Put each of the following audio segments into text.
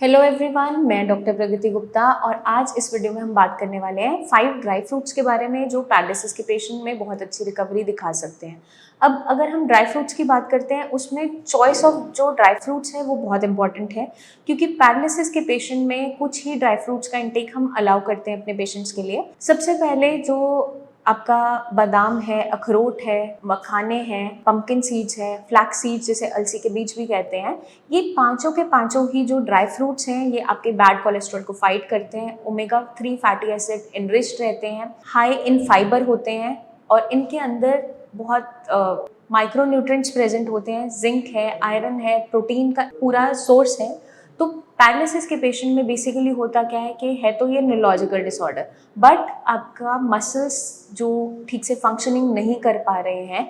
Hello everyone, मैं doctor प्रगति गुप्ता और आज इस वीडियो में हम बात करने वाले हैं 5 ड्राई फ्रूट्स के बारे में जो पैरालिसिस के पेशेंट में बहुत अच्छी रिकवरी दिखा सकते हैं। अब अगर हम ड्राई फ्रूट्स की बात करते हैं, उसमें चॉइस ऑफ जो ड्राई फ्रूट्स है वो बहुत इंपॉर्टेंट है, क्योंकि पैरालिसिस के पेशेंट में कुछ ही ड्राई फ्रूट्स का इंटेक हम अलाउ करते हैं अपने पेशेंट्स के लिए। सबसे पहले जो आपका बादाम है, अखरोट है, मखाने हैं, पंपकिन सीड्स है, फ्लैक्स सीड्स जिसे अलसी के बीज भी कहते हैं, ये पांचों के पांचों ही जो ड्राई फ्रूट्स हैं ये आपके बैड कोलेस्ट्रॉल को फाइट करते हैं। ओमेगा 3 फैटी एसिड इनरिच्ड रहते हैं, हाई इन फाइबर होते हैं और इनके अंदर बहुत माइक्रो न्यूट्रिएंट्स प्रेजेंट होते हैं। जिंक है, आयरन है, प्रोटीन का पूरा सोर्स है। तो पैरालिसिस के पेशेंट में बेसिकली होता क्या है कि है तो ये न्यूरोलॉजिकल डिसऑर्डर, बट आपका मसल्स जो ठीक से फंक्शनिंग नहीं कर पा रहे हैं,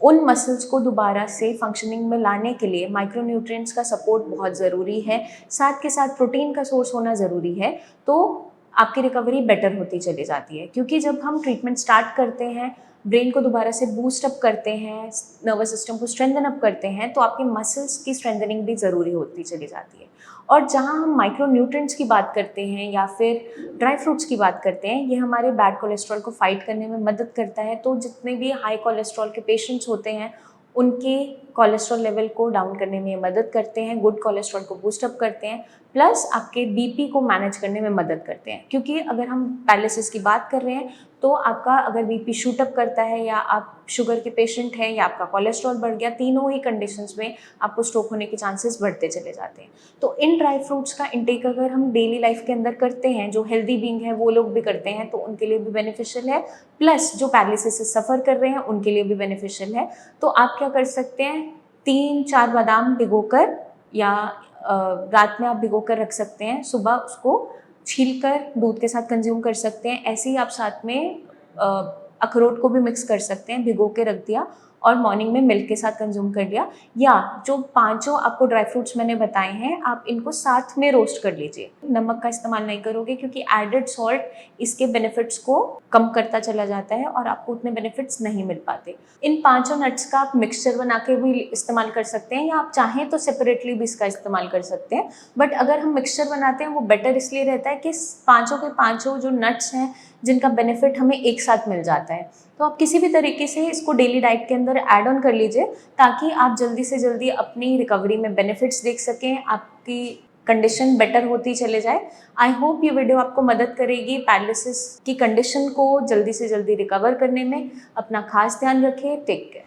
उन मसल्स को दोबारा से फंक्शनिंग में लाने के लिए माइक्रोन्यूट्रिएंट्स का सपोर्ट बहुत ज़रूरी है, साथ के साथ प्रोटीन का सोर्स होना ज़रूरी है। तो आपकी रिकवरी बेटर होती चली जाती है, क्योंकि जब हम ट्रीटमेंट स्टार्ट करते हैं, ब्रेन को दोबारा से बूस्ट अप करते हैं, नर्वस सिस्टम को स्ट्रेंथन अप करते हैं, तो आपके मसल्स की स्ट्रेंथनिंग भी ज़रूरी होती चली जाती है। और जहाँ हम माइक्रो न्यूट्रिएंट्स की बात करते हैं या फिर ड्राई फ्रूट्स की बात करते हैं, ये हमारे बैड कोलेस्ट्रॉल को फाइट करने में मदद करता है। तो जितने भी हाई कोलेस्ट्रॉल के पेशेंट्स होते हैं, उनके कोलेस्ट्रॉल लेवल को डाउन करने में मदद करते हैं, गुड कोलेस्ट्रॉल को बूस्ट अप करते हैं, प्लस आपके बीपी को मैनेज करने में मदद करते हैं। क्योंकि अगर हम पैरालिसिस की बात कर रहे हैं तो आपका अगर बीपी शूट अप करता है या आप शुगर के पेशेंट हैं या आपका कोलेस्ट्रॉल बढ़ गया, तीनों ही कंडीशंस में आपको स्ट्रोक होने के चांसेस बढ़ते चले जाते हैं। तो इन ड्राई फ्रूट्स का इंटेक अगर हम डेली लाइफ के अंदर करते हैं, जो हेल्दी बीइंग है वो लोग भी करते हैं, तो उनके लिए भी बेनिफिशियल है, प्लस जो पैरालिसिस से सफ़र कर रहे हैं उनके लिए भी बेनिफिशियल है। तो आप क्या कर सकते हैं, 3-4 बादाम भिगोकर या रात में आप भिगो कर रख सकते हैं, सुबह उसको छीलकर दूध के साथ कंज्यूम कर सकते हैं। ऐसे ही आप साथ में अखरोट को भी मिक्स कर सकते हैं, भिगो के रख दिया और मॉर्निंग में मिल्क के साथ कंज्यूम कर लिया। या जो पांचों आपको ड्राई फ्रूट्स मैंने बताए हैं, आप इनको साथ में रोस्ट कर लीजिए। नमक का इस्तेमाल नहीं करोगे, क्योंकि एडेड सॉल्ट इसके बेनिफिट्स को कम करता चला जाता है और आपको उतने बेनिफिट्स नहीं मिल पाते। इन पांचों नट्स का आप मिक्सचर बना के भी इस्तेमाल कर सकते हैं, या आप चाहें तो सेपरेटली भी इसका इस्तेमाल कर सकते हैं। बट अगर हम मिक्सचर बनाते हैं वो बेटर इसलिए रहता है कि पांचों के पांचों जो नट्स हैं जिनका बेनिफिट हमें एक साथ मिल जाता है। तो आप किसी भी तरीके से इसको डेली डाइट के अंदर ऐड ऑन कर लीजिए, ताकि आप जल्दी से जल्दी अपनी रिकवरी में बेनिफिट्स देख सकें, आपकी कंडीशन बेटर होती चले जाए। आई होप ये वीडियो आपको मदद करेगी पैरालिसिस की कंडीशन को जल्दी से जल्दी रिकवर करने में। अपना खास ध्यान रखें। Take care.